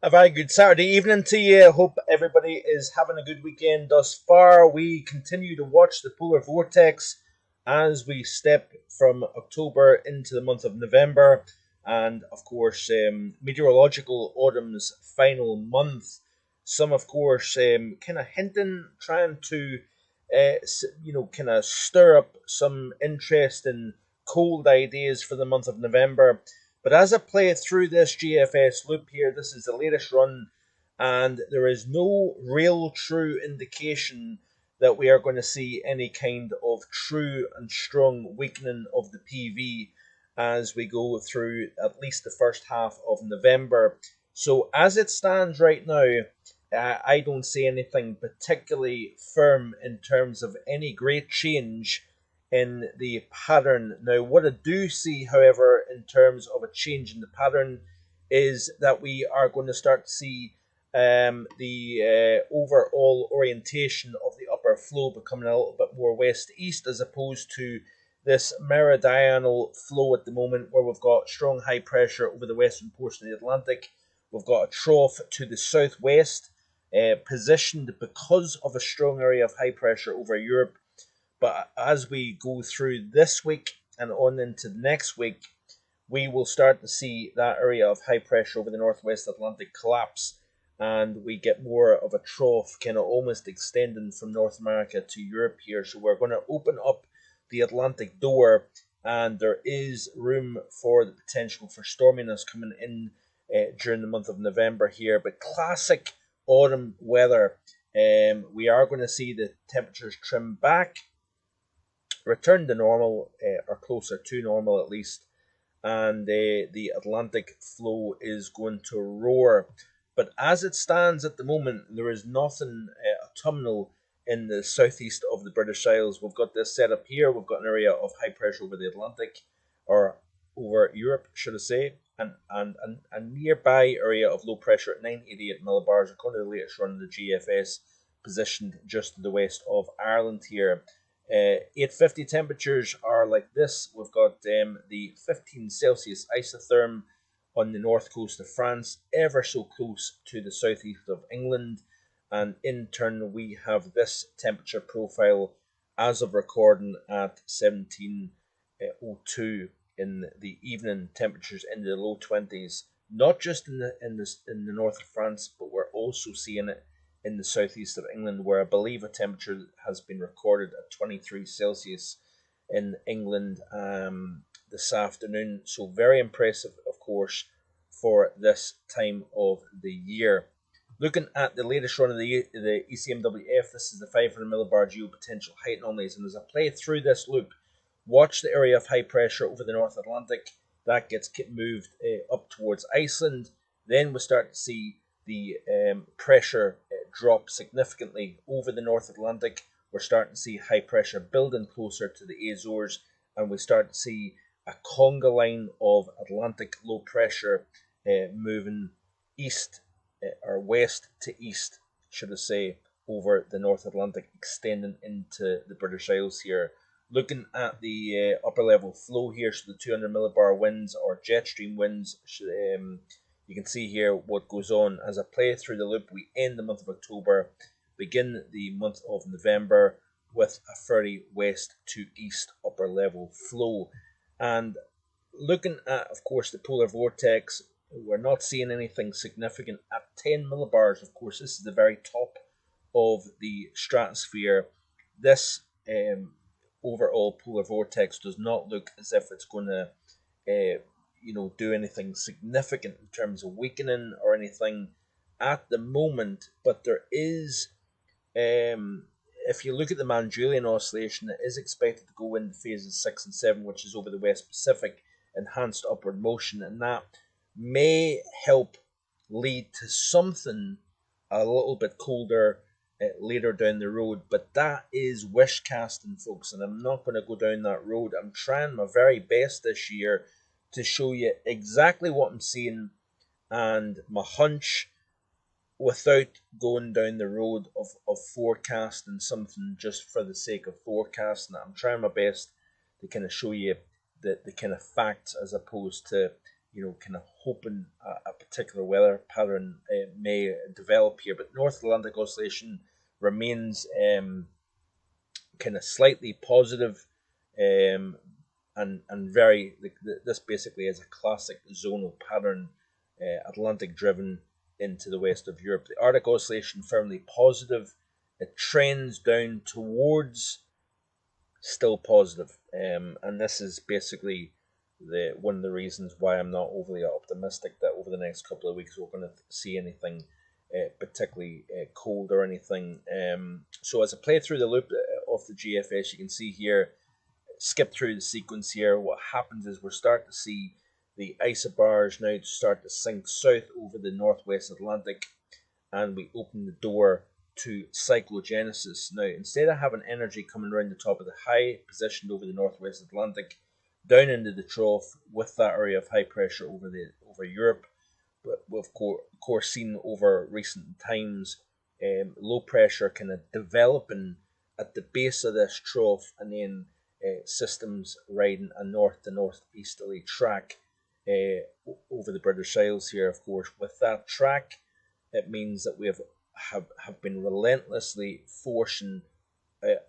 A very good Saturday evening to you. Hope everybody is having a good weekend thus far. We continue to watch the polar vortex as we step from October into the month of November, and of course, meteorological autumn's final month. Some, of course, kind of hinting, trying to, kind of stir up some interest in cold ideas for the month of November. But as I play through this GFS loop here, this is the latest run, and there is no real true indication that we are going to see any kind of true and strong weakening of the PV as we go through at least the first half of November. So as it stands right now, I don't see anything particularly firm in terms of any great change in the pattern. Now, what I do see, however, in terms of a change in the pattern, is that we are going to start to see the overall orientation of the upper flow becoming a little bit more west-east as opposed to this meridional flow at the moment where we've got strong high pressure over the western portion of the Atlantic. We've got a trough to the southwest positioned because of a strong area of high pressure over Europe. But as we go through this week and on into next week, we will start to see that area of high pressure over the northwest Atlantic collapse, and we get more of a trough kind of almost extending from North America to Europe here. So we're going to open up the Atlantic door, and there is room for the potential for storminess coming in during the month of November here. But classic autumn weather. We are going to see the temperatures trim back, return to normal, or closer to normal at least, and the Atlantic flow is going to roar. But as it stands at the moment, there is nothing autumnal in the southeast of the British Isles. We've got this set up here. We've got an area of high pressure over the Atlantic, or over Europe, should I say, and a nearby area of low pressure at 988 millibars, according to the latest run of the GFS, positioned just to the west of Ireland here. 850 temperatures are like this. We've got the 15 Celsius isotherm on the north coast of France, ever so close to the southeast of England. And in turn, we have this temperature profile as of recording at 17:02 in the evening. Temperatures in the low 20s, not just in the north of France, but we're also seeing it in the southeast of England, where I believe a temperature has been recorded at 23 Celsius in England this afternoon. So very impressive, of course, for this time of the year. Looking at the latest run of the ECMWF, this is the 500 millibar geopotential height anomalies, and as I play through this loop, watch the area of high pressure over the North Atlantic. That gets moved up towards Iceland. Then we start to see the pressure drop significantly over the North Atlantic. We're starting to see high pressure building closer to the Azores, and we start to see a conga line of Atlantic low pressure moving east or west to east, should I say, over the North Atlantic, extending into the British Isles here. Looking at the upper level flow here, so the 200 millibar winds or jet stream winds, you can see here what goes on. As I play through the loop, we end the month of October, begin the month of November with a fairly west to east upper level flow. And looking at, of course, the polar vortex, we're not seeing anything significant at 10 millibars. Of course, this is the very top of the stratosphere. This overall polar vortex does not look as if it's going to do anything significant in terms of weakening or anything at the moment, but there is, if you look at the Manjulian oscillation, it is expected to go into phases 6 and 7, which is over the West Pacific, enhanced upward motion, and that may help lead to something a little bit colder later down the road. But that is wish casting, folks, and I'm not going to go down that road. I'm trying my very best this year to show you exactly what I'm seeing and my hunch without going down the road of forecasting something just for the sake of forecasting. I'm trying my best to kind of show you the kind of facts as opposed to kind of hoping a particular weather pattern may develop here. But North Atlantic Oscillation remains kind of slightly positive, and very this basically is a classic zonal pattern, Atlantic driven into the west of Europe. The Arctic Oscillation firmly positive. It trends down towards still positive, and this is basically one of the reasons why I'm not overly optimistic that over the next couple of weeks we're going to see anything particularly cold or anything. So as I play through the loop of the GFS, you can see here, skip through the sequence here, what happens is we're starting to see the isobars now start to sink south over the northwest Atlantic, and we open the door to cyclogenesis. Now, instead of having energy coming around the top of the high, positioned over the northwest Atlantic, down into the trough with that area of high pressure over Europe, but we've of course seen over recent times low pressure kind of developing at the base of this trough, and then systems riding a north to northeasterly track over the British Isles here. Of course, with that track, it means that we have been relentlessly forcing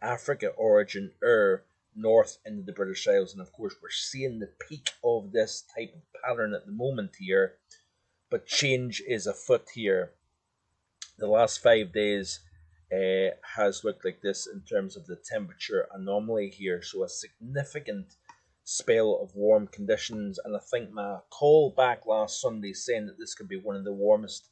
Africa origin air north into the British Isles, and of course we're seeing the peak of this type of pattern at the moment here, but change is afoot here. The last 5 days has looked like this in terms of the temperature anomaly here, so a significant spell of warm conditions, and I think my call back last Sunday saying that this could be one of the warmest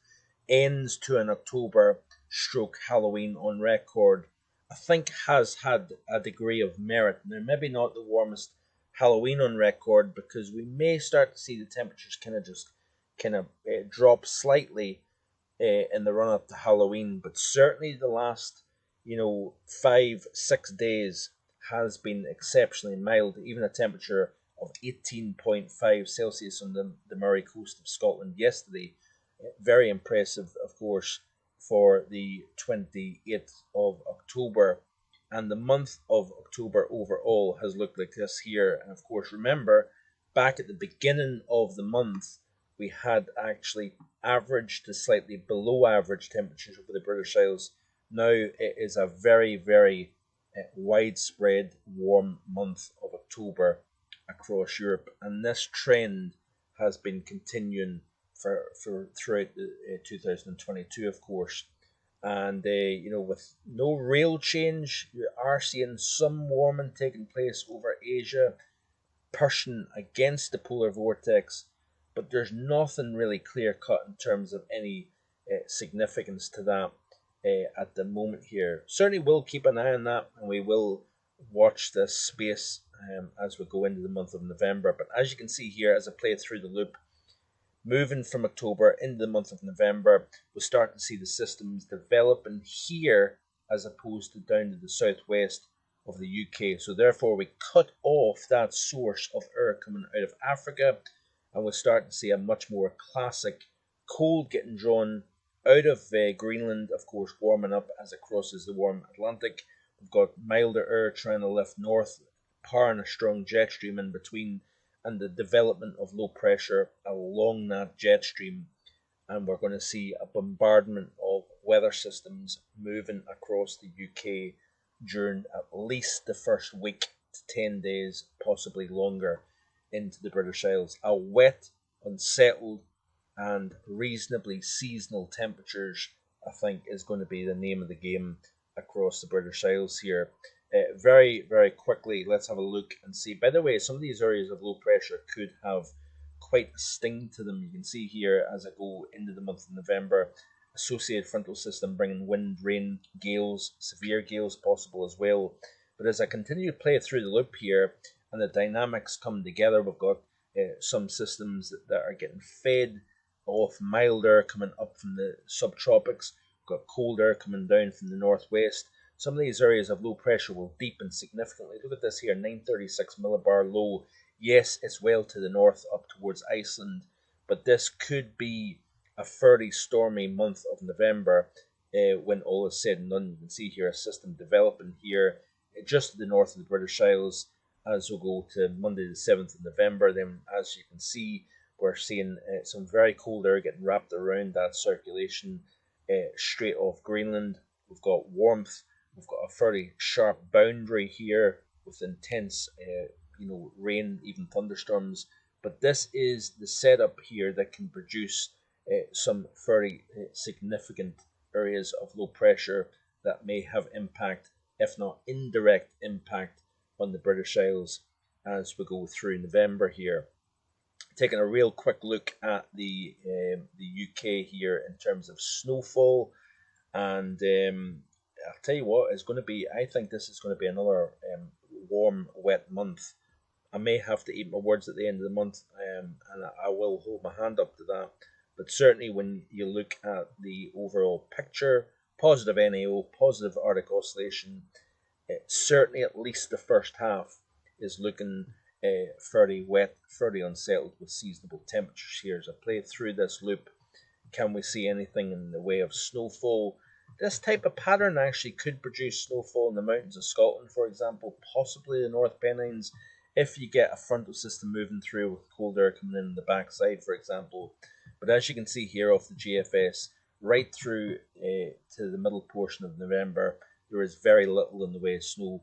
ends to an October stroke Halloween on record, I think has had a degree of merit. Now, maybe not the warmest Halloween on record, because we may start to see the temperatures kind of drop slightly in the run up to Halloween, but certainly the last 5-6 days has been exceptionally mild. Even a temperature of 18.5 Celsius on the Moray coast of Scotland yesterday. Very impressive, of course, for the 28th of October. And the month of October overall has looked like this here. And of course, remember, back at the beginning of the month, we had actually average to slightly below average temperatures over the British Isles. Now it is a very, very widespread warm month of October across Europe. And this trend has been continuing for throughout 2022, of course. And with no real change, you are seeing some warming taking place over Asia, pushing against the polar vortex, but there's nothing really clear cut in terms of any significance to that at the moment here. Certainly we'll keep an eye on that, and we will watch this space as we go into the month of November. But as you can see here, as I play through the loop, moving from October into the month of November, we'll start to see the systems developing here as opposed to down to the southwest of the UK. So therefore we cut off that source of air coming out of Africa, and we'll start to see a much more classic cold getting drawn out of Greenland, of course warming up as it crosses the warm Atlantic. We've got milder air trying to lift north, powering a strong jet stream in between, and the development of low pressure along that jet stream. And we're going to see a bombardment of weather systems moving across the UK during at least the first week to 10 days, possibly longer, into the British Isles. A wet, unsettled, and reasonably seasonal temperatures, I think, is going to be the name of the game across the British Isles here. Very, very quickly, let's have a look and see. By the way, some of these areas of low pressure could have quite a sting to them. You can see here as I go into the month of November, associated frontal system bringing wind, rain, gales, severe gales possible as well. But as I continue to play through the loop here and the dynamics come together, we've got some systems that are getting fed off mild air coming up from the subtropics. We've got cold air coming down from the northwest. Some of these areas of low pressure will deepen significantly. Look at this here, 936 millibar low. Yes, it's well to the north up towards Iceland, but this could be a fairly stormy month of November when all is said and done. You can see here a system developing here just to the north of the British Isles as we go to Monday the 7th of November. Then, as you can see, we're seeing some very cold air getting wrapped around that circulation straight off Greenland. We've got warmth. We've got a fairly sharp boundary here with intense, rain, even thunderstorms. But this is the setup here that can produce some fairly significant areas of low pressure that may have impact, if not indirect impact, on the British Isles as we go through November here. Taking a real quick look at the UK here in terms of snowfall, and I'll tell you what, it's going to be. I think this is going to be another warm, wet month. I may have to eat my words at the end of the month, and I will hold my hand up to that. But certainly, when you look at the overall picture, positive NAO, positive Arctic oscillation, certainly at least the first half is looking fairly wet, fairly unsettled with seasonable temperatures here. As I play through this loop, can we see anything in the way of snowfall? This type of pattern actually could produce snowfall in the mountains of Scotland, for example, possibly the North Pennines, if you get a frontal system moving through with cold air coming in the backside, for example. But as you can see here off the GFS, right through to the middle portion of November, there is very little in the way of snow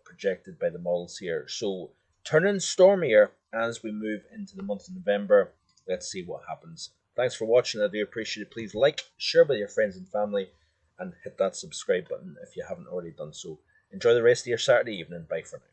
projected by the models here. So turning stormier as we move into the month of November. Let's see what happens. Thanks for watching. I do appreciate it. Please like, share with your friends and family, and hit that subscribe button if you haven't already done so. Enjoy the rest of your Saturday evening. Bye for now.